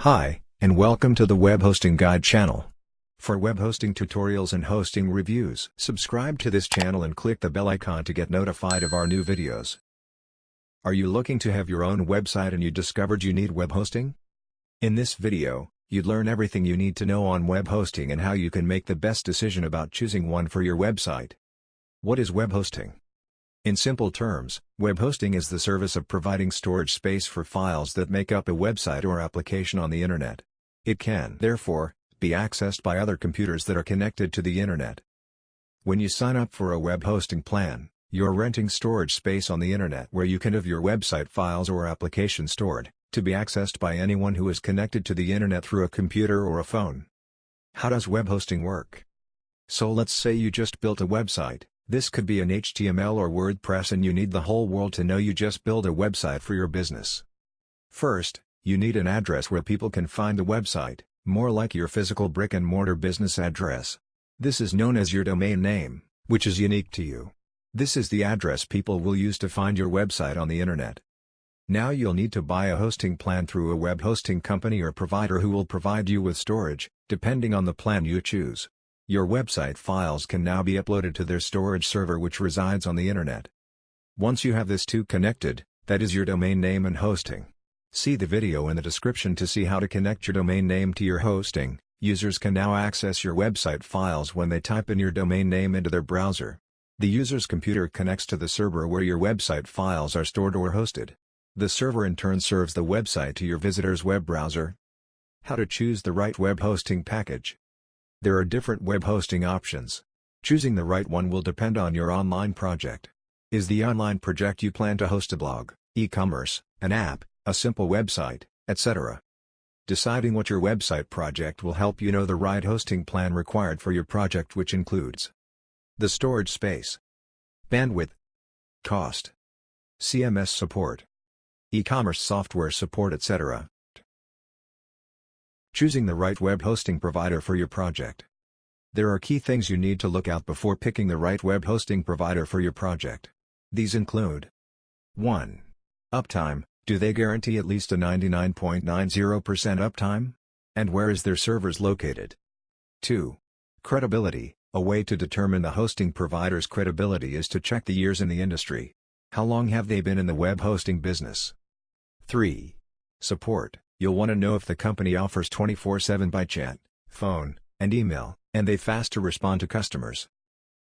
Hi, and welcome to the Web Hosting Guide channel. For web hosting tutorials and hosting reviews, subscribe to this channel and click the bell icon to get notified of our new videos. Are you looking to have your own website and you discovered you need web hosting? In this video, you'd learn everything you need to know on web hosting and how you can make the best decision about choosing one for your website. What is web hosting? In simple terms, web hosting is the service of providing storage space for files that make up a website or application on the Internet. It can, therefore, be accessed by other computers that are connected to the Internet. When you sign up for a web hosting plan, you're renting storage space on the Internet where you can have your website files or application stored, to be accessed by anyone who is connected to the Internet through a computer or a phone. How does web hosting work? So let's say you just built a website. This could be an HTML or WordPress and you need the whole world to know you just built a website for your business. First, you need an address where people can find the website, more like your physical brick-and-mortar business address. This is known as your domain name, which is unique to you. This is the address people will use to find your website on the Internet. Now you'll need to buy a hosting plan through a web hosting company or provider who will provide you with storage, depending on the plan you choose. Your website files can now be uploaded to their storage server which resides on the Internet. Once you have this two connected, that is your domain name and hosting. See the video in the description to see how to connect your domain name to your hosting. Users can now access your website files when they type in your domain name into their browser. The user's computer connects to the server where your website files are stored or hosted. The server in turn serves the website to your visitor's web browser. How to choose the right web hosting package. There are different web hosting options. Choosing the right one will depend on your online project. Is the online project you plan to host a blog, e-commerce, an app, a simple website, etc.? Deciding what your website project will help you know the right hosting plan required for your project, which includes the storage space, bandwidth, cost, CMS support, e-commerce software support, etc. Choosing the right web hosting provider for your project. There are key things you need to look out before picking the right web hosting provider for your project. These include 1. Uptime. Do they guarantee at least a 99.90% uptime? And where is their servers located? 2. Credibility. A way to determine the hosting provider's credibility is to check the years in the industry. How long have they been in the web hosting business? 3. Support. You'll want to know if the company offers 24/7 by chat, phone, and email, and they fast to respond to customers.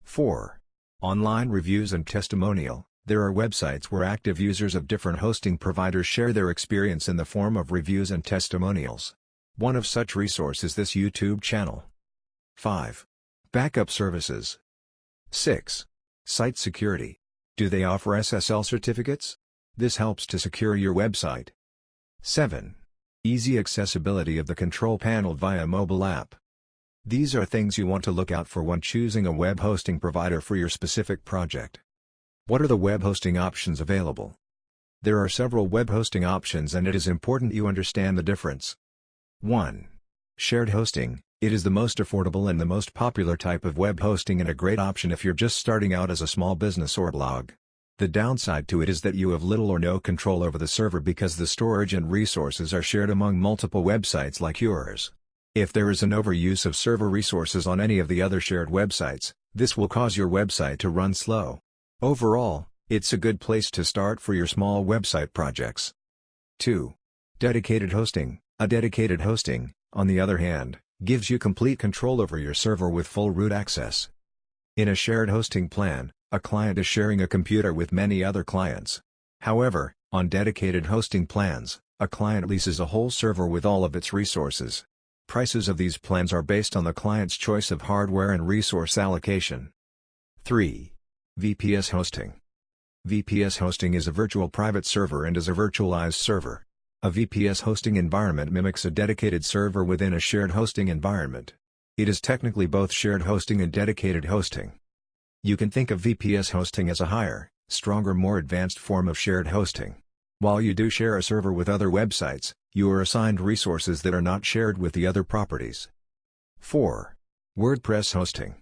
4. Online reviews and testimonial. There are websites where active users of different hosting providers share their experience in the form of reviews and testimonials. One of such resources is this YouTube channel. 5. Backup services. 6. Site security. Do they offer SSL certificates? This helps to secure your website. 7. Easy accessibility of the control panel via mobile app. These are things you want to look out for when choosing a web hosting provider for your specific project. What are the web hosting options available? There are several web hosting options and it is important you understand the difference. 1. Shared hosting. It is the most affordable and the most popular type of web hosting and a great option if you're just starting out as a small business or blog. The downside to it is that you have little or no control over the server because the storage and resources are shared among multiple websites like yours. If there is an overuse of server resources on any of the other shared websites, this will cause your website to run slow. Overall, it's a good place to start for your small website projects. 2. Dedicated hosting. A dedicated hosting, on the other hand, gives you complete control over your server with full root access. In a shared hosting plan, a client is sharing a computer with many other clients. However, on dedicated hosting plans, a client leases a whole server with all of its resources. Prices of these plans are based on the client's choice of hardware and resource allocation. 3. VPS Hosting. VPS Hosting is a virtual private server and is a virtualized server. A VPS hosting environment mimics a dedicated server within a shared hosting environment. It is technically both shared hosting and dedicated hosting. You can think of VPS hosting as a higher, stronger, more advanced form of shared hosting. While you do share a server with other websites, you are assigned resources that are not shared with the other properties. 4. WordPress Hosting.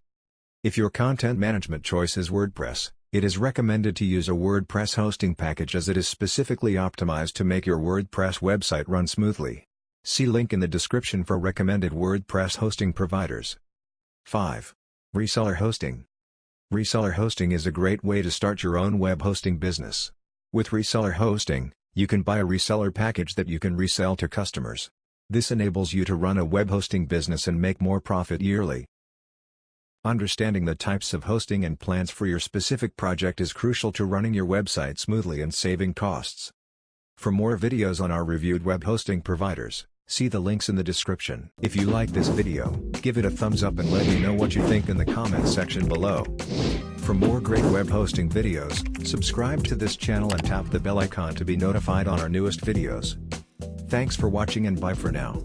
If your content management choice is WordPress, It is recommended to use a WordPress hosting package as it is specifically optimized to make your WordPress website run smoothly. See link in the description for recommended WordPress hosting providers. 5. Reseller Hosting. Reseller hosting is a great way to start your own web hosting business. With Reseller Hosting, you can buy a reseller package that you can resell to customers. This enables you to run a web hosting business and make more profit yearly. Understanding the types of hosting and plans for your specific project is crucial to running your website smoothly and saving costs. For more videos on our reviewed web hosting providers, see the links in the description. If you like this video, give it a thumbs up and let me know what you think in the comments section below. For more great web hosting videos, subscribe to this channel and tap the bell icon to be notified on our newest videos. Thanks for watching and bye for now.